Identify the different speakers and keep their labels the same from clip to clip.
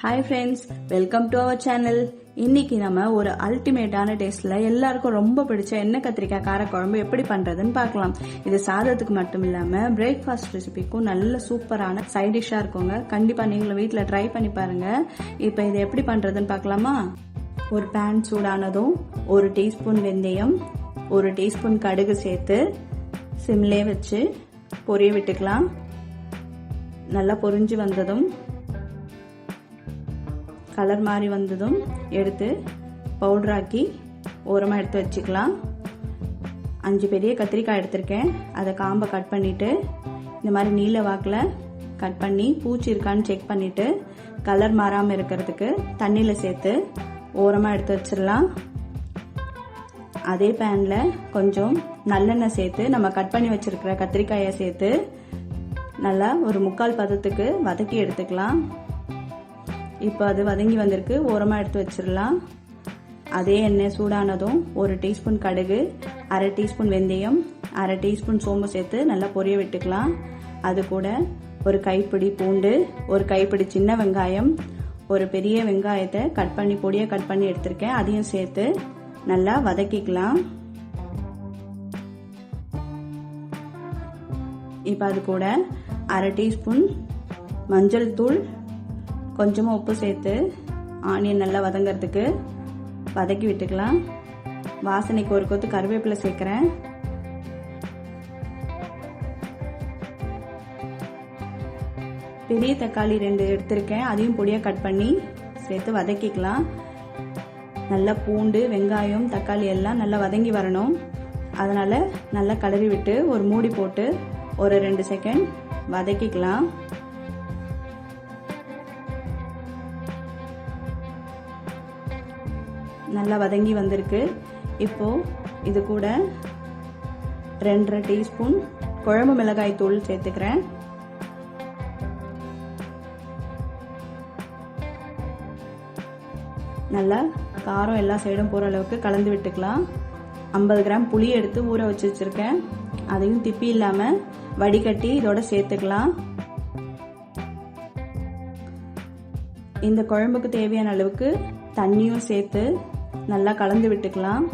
Speaker 1: Hi friends, welcome to our channel. இன்னைக்கு நம்ம ஒரு அல்டிமேட்டான டேஸ்ட்ல எல்லாருக்கும் ரொம்ப பிடிச்ச எண்ணெய் கத்திரிக்காய் காரக்குழம்பு எப்படி பண்றதுன்னு பார்க்கலாம். இது சாதத்துக்கு மட்டும் இல்லாம பிரேக்ஃபாஸ்ட் ரெசிபிக்கும் நல்ல சூப்பரான சைட் டிஷ்ஷா இருக்குங்க. கண்டிப்பா நீங்களும் வீட்டில் ட்ரை பண்ணி பாருங்க. இப்போ இதை எப்படி பண்றதுன்னு பார்க்கலாமா? ஒரு பேன் சூடானதும் 1 டீஸ்பூன் வெந்தயம், 1 டீஸ்பூன் கடுகு சேர்த்து சிம்லே வச்சு பொரிய விட்டுக்கலாம். நல்லா பொரிஞ்சு வந்ததும் கலர் மாதிரி வந்ததும் எடுத்து பவுடராக்கி ஓரமாக எடுத்து வச்சுக்கலாம். 5 பெரிய கத்திரிக்காய் எடுத்திருக்கேன். அதை காம்பை கட் பண்ணிட்டு இந்த மாதிரி நீல வாக்கில் கட் பண்ணி பூச்சி இருக்கான்னு செக் பண்ணிட்டு கலர் மாறாமல் இருக்கிறதுக்கு தண்ணியில் சேர்த்து ஓரமாக எடுத்து வச்சிடலாம். அதே பேனில் கொஞ்சம் நல்லெண்ணெய் சேர்த்து நம்ம கட் பண்ணி வச்சிருக்கிற கத்திரிக்காயை சேர்த்து நல்லா ஒரு 3/4 பதத்துக்கு வதக்கி எடுத்துக்கலாம். இப்போ அது வதங்கி வந்திருக்கு, ஓரமாக எடுத்து வச்சிடலாம். அதே எண்ணெய் சூடானதும் 1 டீஸ்பூன் கடுகு, 1/2 டீஸ்பூன் வெந்தயம், 1/2 டீஸ்பூன் சோம்பு சேர்த்து நல்லா பொரிய விட்டுக்கலாம். அது கூட ஒரு கைப்பிடி பூண்டு, ஒரு கைப்பிடி சின்ன வெங்காயம், ஒரு பெரிய வெங்காயத்தை பொடியாக கட் பண்ணி எடுத்திருக்கேன். அதையும் சேர்த்து நல்லா வதக்கிக்கலாம். இப்போ அது கூட 1/2 டீஸ்பூன் மஞ்சள் தூள், கொஞ்சமாக உப்பு சேர்த்து ஆனியன் நல்லா வதங்கிறதுக்கு வதக்கி விட்டுக்கலாம். வாசனைக்கு ஒரு கொத்து கருவேப்பிலை சேர்க்குறேன். பெரிய தக்காளி 2 எடுத்திருக்கேன். அதையும் பொடியாக கட் பண்ணி சேர்த்து வதக்கிக்கலாம். நல்லா பூண்டு, வெங்காயம், தக்காளி எல்லாம் நல்லா வதங்கி வரணும். அதனால் நல்லா கலரி விட்டு ஒரு மூடி போட்டு ஒரு 2 செகண்ட் வதக்கிக்கலாம். நல்லா வதங்கி வந்திருக்கு. இப்போ இது கூட 2.5 டீஸ்பூன் குழம்பு மிளகாய் தூள் சேர்த்துக்கிறேன். நல்லா காரம் எல்லா சைடும் போகிற அளவுக்கு கலந்து விட்டுக்கலாம். 50 கிராம் புளி எடுத்து ஊற வச்சு வச்சிருக்கேன். அதையும் திப்பி இல்லாமல் வடிகட்டி இதோட சேர்த்துக்கலாம். இந்த குழம்புக்கு தேவையான அளவுக்கு தண்ணியும் சேர்த்து நல்லா கலந்து விட்டுக்கலாம்.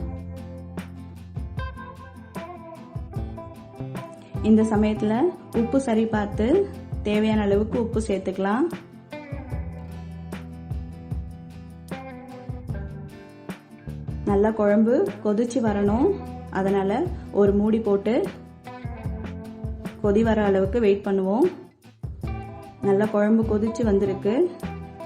Speaker 1: இந்த சமயத்தில் உப்பு சரி பார்த்து தேவையான அளவுக்கு உப்பு சேர்த்துக்கலாம். நல்லா குழம்பு கொதிச்சு வரணும். அதனால ஒரு மூடி போட்டு கொதி வர அளவுக்கு வெயிட் பண்ணுவோம். நல்லா குழம்பு கொதிச்சு வந்திருக்கு.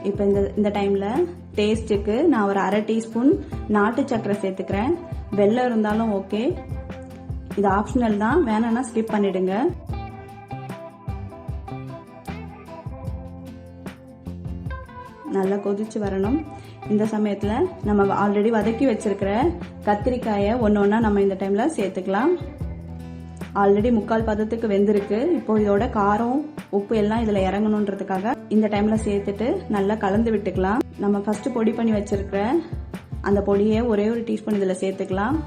Speaker 1: இப்போ இந்த டைமில் டேஸ்ட்டுக்கு நான் ஒரு 1/2 டீஸ்பூன் நாட்டு சர்க்கரை சேர்த்துக்கிறேன். வெல்லம் இருந்தாலும் ஓகே, இது ஆப்ஷனல் தான், வேணும்னா ஸ்கிப் பண்ணிடுங்க. நல்லா கொதிச்சு வரணும். இந்த சமயத்தில் நம்ம ஆல்ரெடி வதக்கி வச்சிருக்கிற கத்திரிக்காயை ஒன்று நம்ம இந்த டைமில் சேர்த்துக்கலாம். ஆல்ரெடி 3/4 பதத்துக்கு வெந்திருக்கு. இப்போ இதோட காரம், உப்பு எல்லாம் இதில் இறங்கணுன்றதுக்காக இந்த டைமில் சேர்த்துட்டு நல்லா கலந்து விட்டுக்கலாம். நம்ம ஃபர்ஸ்ட் பொடி பண்ணி வச்சிருக்கிற அந்த பொடியை ஒரே ஒரு டீஸ்பூன் இதில் சேர்த்துக்கலாம்.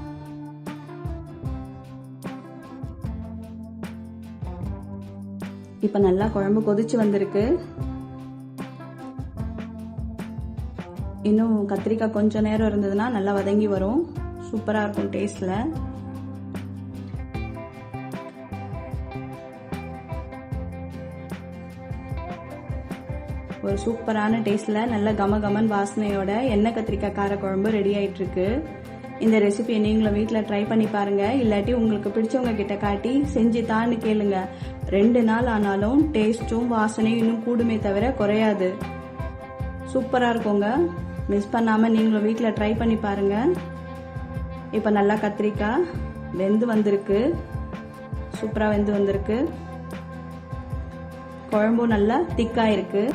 Speaker 1: இப்போ நல்லா குழம்பு கொதிச்சு வந்திருக்கு. இன்னும் கத்திரிக்காய் கொஞ்சம் நேரம் இருந்ததுன்னா நல்லா வதங்கி வரும். சூப்பராக இருக்கும் டேஸ்ட்ல. ஒரு சூப்பரான டேஸ்ட்ல நல்ல கமகமன் வாசனையோட எண்ணெய் கத்திரிக்காய் காரக்குழம்பு ரெடி ஆயிட்டு இருக்கு. இந்த ரெசிபியை நீங்களும் வீட்டில் ட்ரை பண்ணி பாருங்க. இல்லாட்டி உங்களுக்கு பிடிச்சவங்க கிட்ட காட்டி செஞ்சு தான்னு கேளுங்க. 2 நாள் ஆனாலும் டேஸ்ட்டும் வாசனையும் இன்னும் கூடுமே தவிர குறையாது. சூப்பரா இருக்குங்க. மிஸ் பண்ணாம நீங்களும் வீட்டில் ட்ரை பண்ணி பாருங்க. இப்போ நல்லா கத்திரிக்காய் வெந்து வந்திருக்கு. சூப்பரா வெந்து வந்திருக்கு. குழம்பும் நல்லா திக்கா இருக்கு.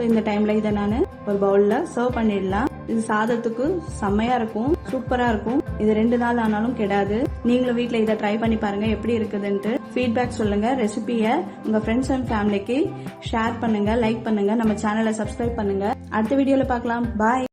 Speaker 1: இந்த டைம்ல இதை நான் ஒரு பவுல்ல சர்வ் பண்ணிடலாம். இது சாதத்துக்கு செம்மையா இருக்கும், சூப்பரா இருக்கும். இது 2 நாள் ஆனாலும் கெடாது. நீங்களும் வீட்டில் இதை ட்ரை பண்ணி பாருங்க எப்படி இருக்குதுன்ட்டு. ஃபீட்பேக் சொல்லுங்க. ரெசிபியை உங்க ஃப்ரெண்ட்ஸ் அண்ட் ஃபேமிலிக்கு ஷேர் பண்ணுங்க, லைக் பண்ணுங்க, நம்ம சேனலை சப்ஸ்கிரைப் பண்ணுங்க. அடுத்த வீடியோல பார்க்கலாம். பாய்.